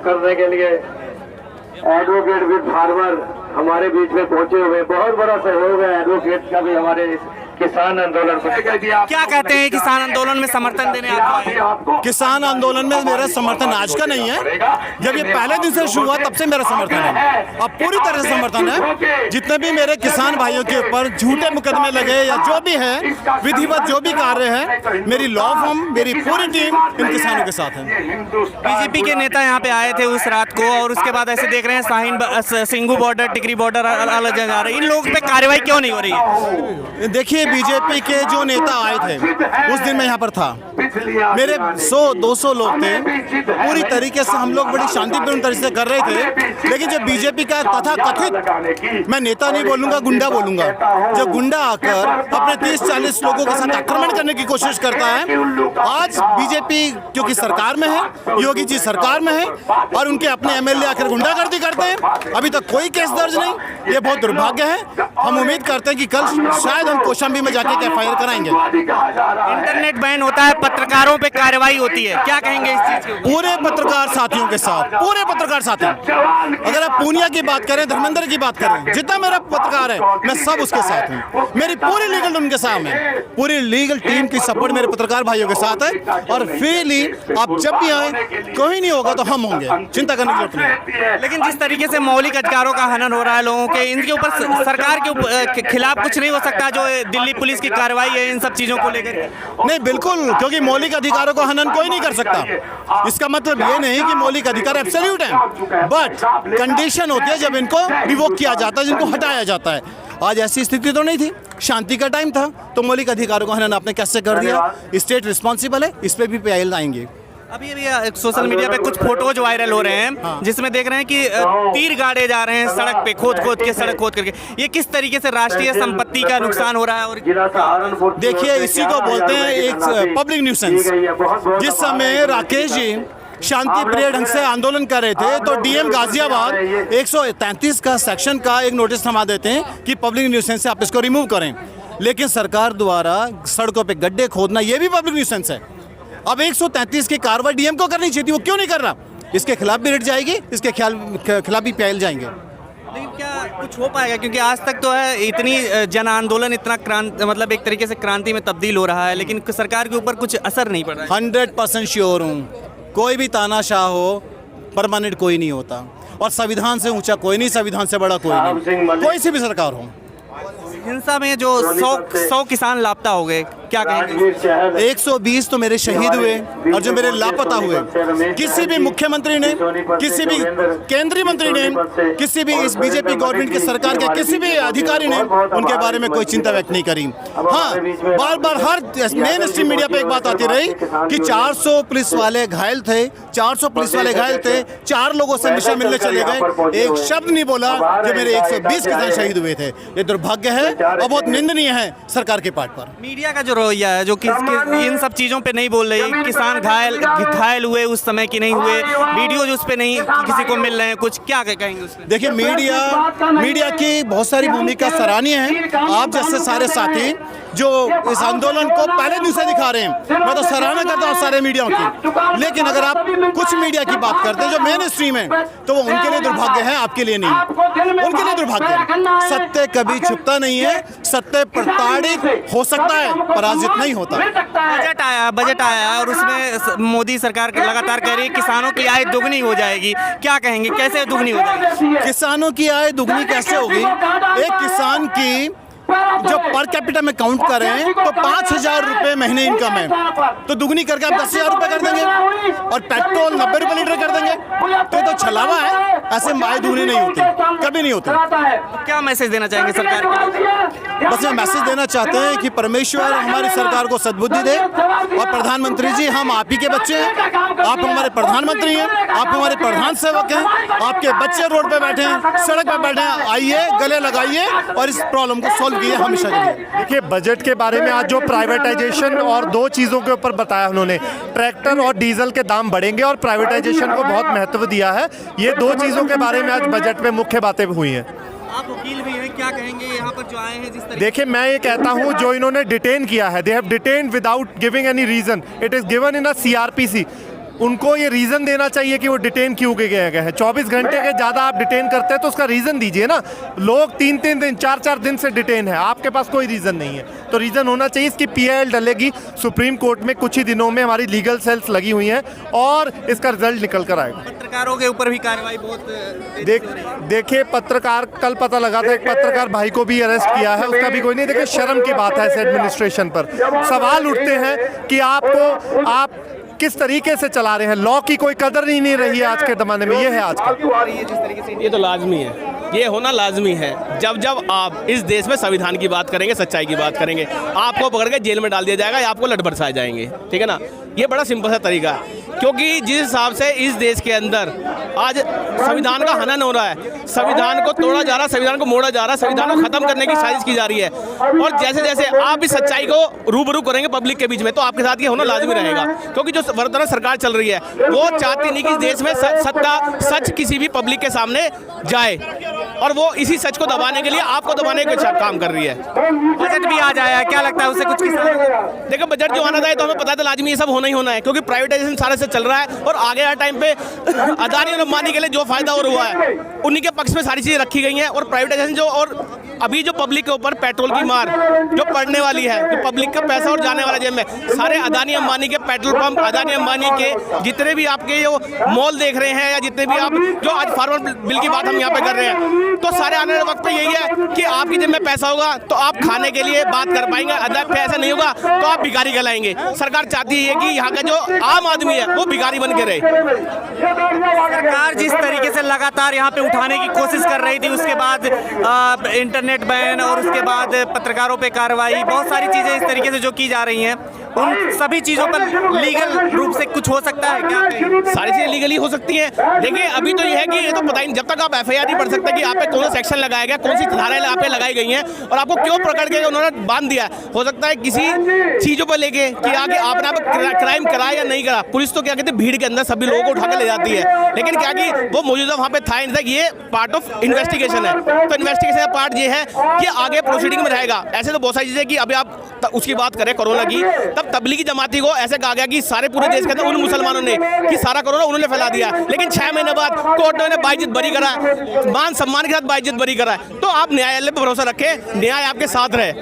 सहयोग करने के लिए एडवोकेट विद फार्मर हमारे बीच में पहुंचे हुए, बहुत बड़ा सहयोग है एडवोकेट का भी हमारे किसान आंदोलन को। क्या कहते हैं किसान आंदोलन में समर्थन देने आपको? किसान आंदोलन में मेरा समर्थन आज का नहीं है, जब ये पहले दिन से शुरू हुआ तब से मेरा समर्थन है। अब पूरी तरह से समर्थन है। जितने भी मेरे किसान भाइयों के ऊपर झूठे मुकदमे लगे या जो भी है विधिवत जो भी कार्य है, मेरी लॉ फर्म, मेरी पूरी टीम इन किसानों के साथ है। बीजेपी के नेता यहाँ पे आए थे उस रात को और उसके बाद ऐसे देख रहे हैं शाहीन सिंघू बॉर्डर, टिकरी बॉर्डर अलग जा रहे हैं। इन लोगों पे कार्रवाई क्यों नहीं हो रही है? देखिए, बीजेपी के जो नेता आए थे उस दिन मैं यहाँ पर था, मेरे 100-200 लोग थे। पूरी तरीके से हम लोग बड़ी शांतिपूर्ण तरीके से कर रहे थे। लेकिन जो बीजेपी का तथा कथित, मैं नेता नहीं बोलूंगा, गुंडा बोलूंगा, जो गुंडा आकर अपने 30-40 लोगों के साथ आक्रमण करने की कोशिश करता है। आज बीजेपी क्योंकि सरकार में है, योगी जी सरकार में है और उनके अपने एमएलए आकर गुंडागर्दी करते हैं। अभी तक कोई केस दर्ज नहीं, ये बहुत दुर्भाग्य है। हम उम्मीद करते हैं कि कल शायद हम कौशाम्बी में जाके एफआईआर कराएंगे। इंटरनेट बैन होता है, पत्रकारों पे कार्रवाई होती है, क्या कहेंगे इस चीज के? पूरे पत्रकार साथियों के साथ, पूरे पत्रकार साथी, अगर आप पूनिया की बात करें, धर्मेंद्र की बात करें, जितना मेरा पत्रकार है मैं सब उसके साथ हूँ। मेरी पूरी लीगल उनके साथ है, पूरी लीगल टीम की सपोर्ट मेरे पत्रकार भाइयों के साथ है। और फ्रीली आप जब भी आए, कोई नहीं होगा तो हम होंगे, चिंता करने की जरूरत नहीं। लेकिन जिस तरीके से मौलिक अधिकारों का हनन हो रहा है लोगों के, इनके ऊपर सरकार के खिलाफ कुछ नहीं हो सकता? जो दिल्ली पुलिस की कार्रवाई है इन सब चीजों को लेकर? नहीं, बिल्कुल, क्योंकि मौलिक अधिकारों को हनन कोई नहीं कर सकता। इसका मतलब ये नहीं कि मौलिक अधिकार एब्सोल्यूट है, बट कंडीशन होती है जब इनको रिवोक किया जाता है, जिनको हटाया जाता है। आज ऐसी स्थिति तो नहीं थी, शांति का टाइम था, तो मौलिक अधिकारों को हनन आपने कैसे कर दिया? स्टेट रिस्पॉन्सिबल है, इस पे भी पीआईएल आएंगे। अभी सोशल मीडिया पे कुछ फोटोज वायरल हो रहे हैं जिसमें देख रहे हैं कि तीर गाड़े जा रहे हैं सड़क पे, खोद के सड़क खोद करके। ये किस तरीके से राष्ट्रीय संपत्ति का नुकसान हो रहा है? और देखिए, इसी को बोलते हैं एक पब्लिक न्यूसेंस। जिस समय राकेश जी शांति प्रिय ढंग से आंदोलन कर रहे थे तो डीएम गाजियाबाद 133 का सेक्शन का एक नोटिस थमा देते हैं कि पब्लिक न्यूसेंस से आप इसको रिमूव करें। लेकिन सरकार द्वारा सड़कों पे गड्ढे खोदना ये भी पब्लिक न्यूसेंस है। अब 133 की कार्रवाई डीएम को करनी चाहिए थी, वो क्यों नहीं कर रहा? इसके खिलाफ भी रिट जाएगी, इसके खिलाफ भी पीआईएल जाएंगे। लेकिन क्या कुछ हो पाएगा? क्योंकि आज तक तो है इतनी जन आंदोलन, इतना मतलब एक तरीके से क्रांति में तब्दील हो रहा है, लेकिन सरकार के ऊपर कुछ असर नहीं पड़ रहा है। 100% श्योर हूँ, कोई भी तानाशाह हो, परमानेंट कोई नहीं होता, और संविधान से ऊंचा कोई नहीं, संविधान से बड़ा कोई नहीं, कोई सी भी सरकार हो। हिंसा में जो 100 किसान लापता हो गए, क्या कहेंगे? 120 तो मेरे शहीद हुए और जो मेरे लापता हुए, किसी भी मुख्यमंत्री ने, किसी भी केंद्रीय मंत्री ने, किसी भी इस बीजेपी गवर्नमेंट की सरकार के किसी भी अधिकारी ने उनके बारे में कोई चिंता व्यक्त नहीं करी। हाँ, बार बार हर मेन स्ट्रीम मीडिया पे एक बात आती रही कि 400 पुलिस वाले घायल थे, 400 पुलिस वाले घायल थे, 4 लोगों से मिशन मिलने चले गए, एक शब्द नहीं बोला जो मेरे 120 किसान शहीद हुए थे। ये दुर्भाग्य है और बहुत निंदनीय है सरकार के पार्ट पर। मीडिया का जो रवैया है, जो इन सब चीजों पे नहीं बोल रही, किसान घायल हुए उस समय की नहीं हुए, वीडियो जो उस पे नहीं किसी को मिल रहे हैं, कुछ क्या कहेंगे उसमें? देखिए, मीडिया की बहुत सारी भूमिका सराहनीय है। आप जैसे सारे साथी जो इस आंदोलन को पहले दिन से दिखा रहे हैं, मैं तो सराहना करता हूँ सारे मीडिया की। लेकिन अगर आप कुछ मीडिया की बात करते हैं जो मेन स्ट्रीम है, तो वो उनके लिए दुर्भाग्य है, आपके लिए नहीं। उनके लिए दुर्भाग्य है। सत्य कभी छुपता नहीं है, सत्य प्रताड़ित हो सकता है, पराजित नहीं होता। बजट आया और उसमें मोदी सरकार लगातार कह रही है किसानों की आय दोगुनी हो जाएगी, क्या कहेंगे? कैसे दोगुनी हो जाएगी? किसानों की आय दुगनी कैसे होगी? एक किसान की जो पर कैपिटा में काउंट करें तो 5,000 रुपए महीने इनकम है, तो दुगनी करके आप 10,000 रुपए कर देंगे और पेट्रोल 90 रुपए लीटर कर देंगे, तो ये तो छलावा है। ऐसे आय दुगनी नहीं होती, कभी नहीं होती। क्या मैसेज देना चाहेंगे सरकार को? बस मैं मैसेज देना चाहते हैं कि परमेश्वर हमारी सरकार को सद्बुद्धि दे, और प्रधानमंत्री जी, हम आप ही के बच्चे हैं, आप हमारे प्रधानमंत्री हैं, आप हमारे प्रधान सेवक हैं, आपके बच्चे रोड पे बैठे हैं, सड़क पे बैठे हैं, आइए गले लगाइए और इस प्रॉब्लम को सॉल्व कीजिए हमेशा के लिए। देखिए, बजट के बारे में आज जो प्राइवेटाइजेशन और 2 चीज़ों के ऊपर बताया उन्होंने, ट्रैक्टर और डीजल के दाम बढ़ेंगे और प्राइवेटाइजेशन को बहुत महत्व दिया है। ये 2 चीज़ों के बारे में आज बजट में मुख्य बातें हुई हैं। आप वकील भी हैं, क्या कहेंगे यहाँ पर जो आए हैं जिस तरीके? देखिए, मैं ये कहता हूँ जो इन्होंने डिटेन किया है, they have detained without giving any reason, it is given in a CRPC। उनको ये रीज़न देना चाहिए कि वो डिटेन क्यों गए गए हैं। 24 घंटे के ज़्यादा आप डिटेन करते हैं तो उसका रीज़न दीजिए ना। लोग 3-3 दिन 4-4 दिन से डिटेन है, आपके पास कोई रीज़न नहीं है, तो रीज़न होना चाहिए। इसकी PIL डलेगी सुप्रीम कोर्ट में कुछ ही दिनों में। हमारी लीगल सेल्स लगी हुई हैं और इसका रिजल्ट निकल कर आएगा। पत्रकारों के ऊपर भी कार्रवाई बहुत देखिए, पत्रकार, कल पता लगा था एक पत्रकार भाई को भी अरेस्ट किया है, उसका भी कोई नहीं। देखिए, शर्म की बात है इस एडमिनिस्ट्रेशन पर। सवाल उठते हैं कि आप किस तरीके से चला रहे हैं। लॉ की कोई कदर ही नहीं रही है आज के ज़माने में। ये है आज का। ये तो लाजमी है, ये होना लाजमी है। जब आप इस देश में संविधान की बात करेंगे, सच्चाई की बात करेंगे, आपको पकड़ के जेल में डाल दिया जाएगा या आपको लट बरसाए जाएंगे, ठीक है ना। ये बड़ा सिंपल सा तरीका है, क्योंकि जिस हिसाब से इस देश के अंदर आज संविधान का हनन हो रहा है, संविधान को तोड़ा जा रहा है, संविधान को मोड़ा जा रहा है, संविधान को खत्म करने की साजिश की जा रही है। और जैसे जैसे आप इस सच्चाई को रूबरू करेंगे पब्लिक के बीच में, तो आपके साथ ये होना लाजमी रहेगा। क्योंकि जो वर्तमान सरकार चल रही है वो चाहती नहीं कि इस देश में सच किसी भी पब्लिक के सामने जाए, और वो इसी सच को दबाने के लिए, आपको दबाने का काम कर रही है। बजट भी आ जाए, क्या लगता है उससे कुछ किसानों को? देखो, बजट जो आना था तो हमें पता था लाजमी ये सब होना ही होना है, क्योंकि प्राइवेटाइजेशन सारे से चल रहा है और आगे वाले टाइम पे अदानी और अंबानी के लिए जो फायदा और हुआ है उन्हीं के पक्ष में सारी चीजें रखी गई हैं। और प्राइवेटाइजेशन जो, और अभी जो पब्लिक के ऊपर पेट्रोल की मार जो पड़ने वाली है, जो पब्लिक का पैसा और जाने वाला जेब में, सारे अदानी अंबानी के पेट्रोल पंप, अदानी अंबानी के जितने भी आपके जो मॉल देख रहे हैं, या जितने भी आप जो आज फार्मर बिल की बात हम यहाँ पे कर रहे हैं, तो सारे आने वाले वक्त पे यही है कि आपकी जेब में पैसा होगा तो आप खाने के लिए बात कर पाएंगे, अदर पैसा नहीं होगा तो आप भिखारी कहलाएंगे। सरकार चाहती है कि यहाँ का जो आम आदमी है वो भिखारी बन के रहे। सरकार जिस तरीके से लगातार यहाँ पे उठाने की कोशिश कर रही थी, उसके बाद इंटरनेट बैन और उसके बाद पत्रकारों पे कार्रवाई, बहुत सारी चीजें इस तरीके से जो की जा रही हैं, उन सभी चीजों पर लीगल रूप से कुछ हो सकता है क्या? सारी चीजें लीगली हो सकती हैं। देखिए, अभी तो ये है कि ये तो पता ही नहीं, जब तक आप FIR नहीं पढ़ सकते कि आप पे कौन सा सेक्शन लगाया गया, कौन सी धाराएं आप पे लगाई गई हैं और आपको क्यों पकड़ के उन्होंने बांध दिया। हो सकता है किसी चीजों पर लेके कि आगे आपने क्राइम करा या नहीं करा, पुलिस तो क्या कहते हैं भीड़ के अंदर सभी लोगों को उठा के ले जाती है, लेकिन क्या कि वो मौजूदा वहाँ पे था नहीं था। ये पार्ट ऑफ इन्वेस्टिगेशन है, तो इन्वेस्टिगेशन का पार्ट ये है कि आगे प्रोसीडिंग में रहेगा। ऐसे तो बहुत सारी चीजें कि अभी आप उसकी बात करें कोरोना की, तब तबलीगी जमाती को ऐसे कहा गया कि सारे पूरे देश के अंदर उन मुसलमानों ने कि सारा कोरोना उन्होंने फैला दिया, लेकिन 6 महीने बाद कोर्ट ने बाइज्जत बरी करा, मान सम्मान के साथ बाइज्जत बरी करा। तो आप न्यायालय पर भरोसा रखें, न्याय आपके साथ रहे।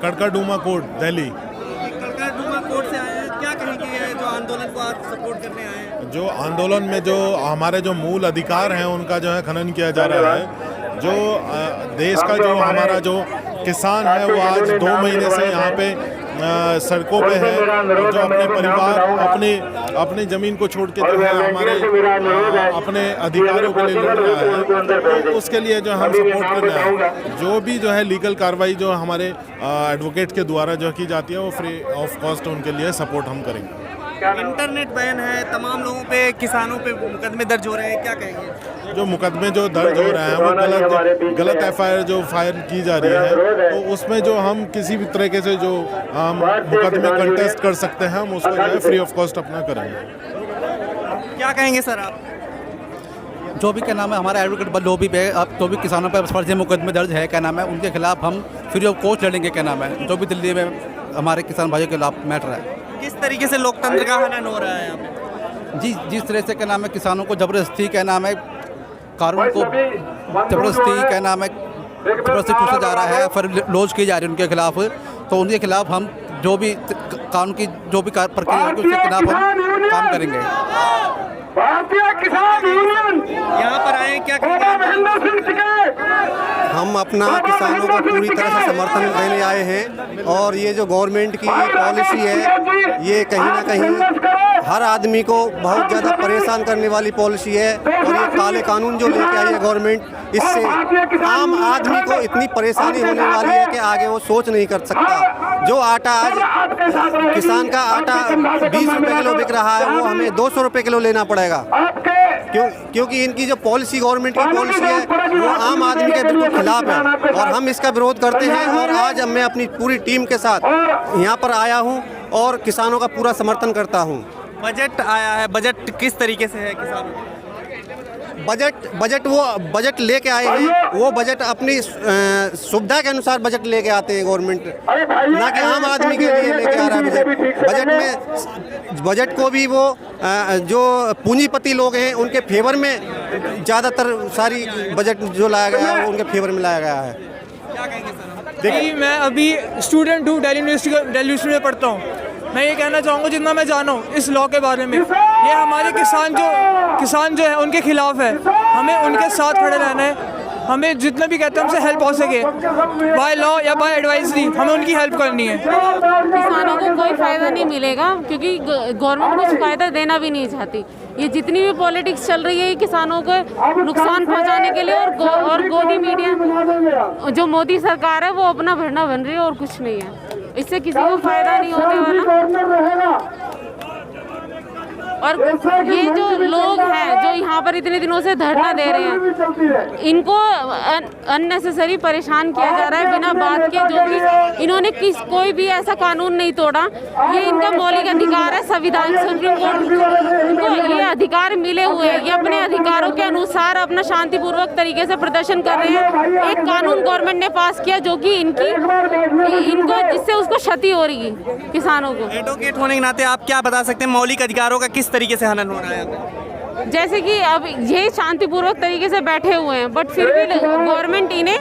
कड़कड़डूमा कोर्ट, दिल्ली। कड़कड़डूमा कोर्ट से आए हैं, क्या कहेंगे जो आंदोलन को आज सपोर्ट करने आए हैं? जो आंदोलन में जो हमारे जो मूल अधिकार हैं उनका जो है खनन किया जा रहा है। जो देश का जो हमारा जो किसान है वो आज 2 महीने से यहाँ पे सड़कों पे है, जो अपने परिवार अपनी ज़मीन को छोड़ के जो है हमारे अपने अधिकारों के लिए लड़ रहा है, तो उसके लिए जो हम सपोर्ट कर रहे हैं। जो भी जो है लीगल कार्रवाई जो हमारे एडवोकेट के द्वारा जो की जाती है वो फ्री ऑफ कॉस्ट उनके लिए सपोर्ट हम करेंगे। इंटरनेट बैन है, तमाम लोगों पे, किसानों पे मुकदमे दर्ज हो रहे हैं, क्या कहेंगे? जो मुकदमे जो दर्ज हो रहे हैं वो गलत FIR जो फायर की जा रही है, तो उसमें जो हम किसी भी तरीके से जो हम मुकदमे कंटेस्ट कर सकते हैं, हम उसको जो है फ्री ऑफ कॉस्ट अपना करेंगे। क्या कहेंगे सर आप? जो भी क्या नाम है हमारा एडवोकेट जो भी अब जो भी किसानों पर फर्जी मुकदमे दर्ज है, क्या नाम है, उनके खिलाफ हम फ्री ऑफ कॉस्ट लड़ेंगे, क्या नाम है, जो भी दिल्ली में हमारे किसान भाइयों के खिलाफ मैटर है। किस तरीके से लोकतंत्र का हनन हो रहा है यहाँ पे? जी, जिस तरह से क्या नाम है किसानों को जबरदस्ती क्या नाम है कानून को जबरदस्ती क्या नाम है जबरदस्ती पूछा जा रहा है, फिर लॉन्च की जा रही है उनके खिलाफ, तो उनके खिलाफ हम जो भी कानून की जो भी प्रक्रिया होगी उसके खिलाफ हम काम करेंगे। भारतीय किसान यूनियन यहाँ पर आए, क्या कहेंगे? हम अपना किसानों को पूरी तरह से समर्थन देने आए हैं, और ये जो गवर्नमेंट की पॉलिसी है ये कहीं ना कहीं हर आदमी को बहुत ज़्यादा परेशान करने वाली पॉलिसी है। और ये काले कानून जो लेके आई है गवर्नमेंट, इससे आम आदमी को इतनी परेशानी होने वाली है कि आगे वो सोच नहीं कर सकता। जो आटा आज किसान का आटा 20 रुपये किलो बिक रहा है, वो हमें 200 रुपये किलो लेना पड़ेगा, क्योंकि इनकी जो पॉलिसी गवर्नमेंट की पॉलिसी है वो आम आदमी के बिल्कुल खिलाफ है, और हम इसका विरोध करते हैं। और आज मैं अपनी पूरी टीम के साथ यहाँ पर आया हूँ और किसानों का पूरा समर्थन करता हूँ। बजट आया है, बजट किस तरीके से है किसानों? बजट लेके आए हैं, वो बजट अपनी सुविधा के अनुसार बजट लेके आते हैं गवर्नमेंट, ना कि आम आदमी के लिए लेके आ रहा है बजट को भी वो जो पूंजीपति लोग हैं उनके फेवर में ज़्यादातर सारी बजट जो लाया गया है वो उनके फेवर में लाया गया है। देखिए, मैं अभी स्टूडेंट हूँ, दिल्ली यूनिवर्सिटी में पढ़ता हूँ। मैं ये कहना चाहूँगा जितना मैं जाना हूँ इस लॉ के बारे में, ये हमारे किसान जो है उनके खिलाफ है। हमें उनके साथ खड़े रहना है। हमें जितना भी कहते हैं हमसे हेल्प हो सके, बाय लॉ या बाय एडवाइजरी, हमें उनकी हेल्प करनी है। किसानों को कोई फ़ायदा नहीं मिलेगा क्योंकि गवर्नमेंट कुछ फ़ायदा देना भी नहीं चाहती। ये जितनी भी पॉलिटिक्स चल रही है ये किसानों को नुकसान पहुंचाने के लिए और गोदी मीडिया जो मोदी सरकार है वो अपना भरना बन रही है और कुछ नहीं है। इससे किसी को फ़ायदा नहीं होने वाला। और ये जो लोग हैं जो यहाँ पर इतने दिनों से धरना दे रहे हैं, इनको अननेसेसरी परेशान किया जा रहा है बिना बात के, जो कि इन्होंने कोई भी ऐसा कानून नहीं तोड़ा। ये इनका मौलिक अधिकार है, संविधान सुप्रीम कोर्ट इनको ये अधिकार मिले हुए हैं। ये अपने अधिकारों के अनुसार अपना शांतिपूर्वक तरीके से प्रदर्शन कर रहे हैं। एक कानून गवर्नमेंट ने पास किया जो कि इनको जिससे उसको क्षति हो रही है किसानों को। एडवोकेट होने के नाते आप क्या बता सकते हैं मौलिक अधिकारों का किस तरीके से हनन हो रहा है? जैसे कि अब ये शांतिपूर्वक तरीके से बैठे हुए हैं बट फिर भी गवर्नमेंट इन्हें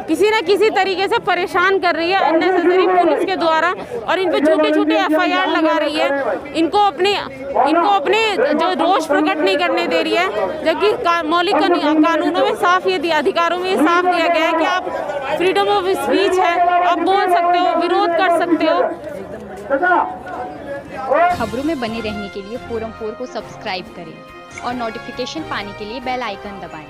किसी न किसी तरीके से परेशान कर रही है अननेसेसरी पुलिस के द्वारा, और इन पे छोटे FIR लगा रही है। इनको अपने जो रोष प्रकट नहीं करने दे रही है, जबकि मौलिक कानूनों में साफ ये अधिकारों में ये साफ दिया गया है कि आप फ्रीडम ऑफ स्पीच है, आप बोल सकते हो, विरोध कर सकते हो। खबरों में बने रहने के लिए फोरम 4 को सब्सक्राइब करें और नोटिफिकेशन पाने के लिए बेल आइकन दबाएं।